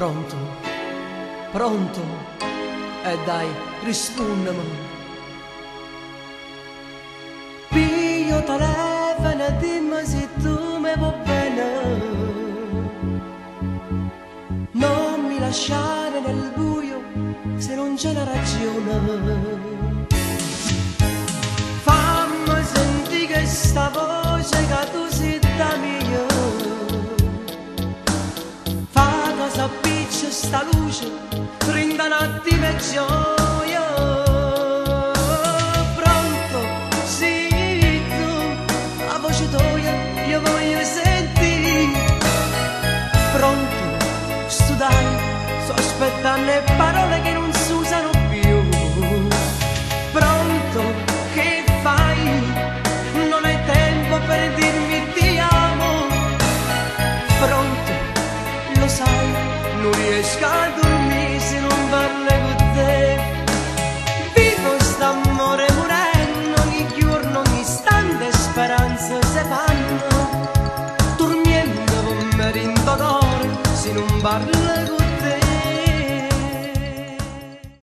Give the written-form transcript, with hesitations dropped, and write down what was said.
Pronto, pronto, e dai, rispondimi. Piglio telefono e dimmi se tu mi vuoi bene. Non mi lasciare nel buio se non c'è la ragione. Fammi sentire questa voce che tu sei da mia. Fa cosa appiccia sta luce, rinda un attimo e gioia. Pronto, sì, tu, la voce tua io voglio sentire. Pronto, studai, sto aspettando le parole che non si usano più. Pronto, che fai? Non hai tempo per dirmi ti amo. Pronto, lo sai, non riesco a dormire se non parlo con te. Vivo st'amore morendo ogni giorno, ogni istante speranze se vanno. Dormiendo con me rindo d'oro se non parlo con te.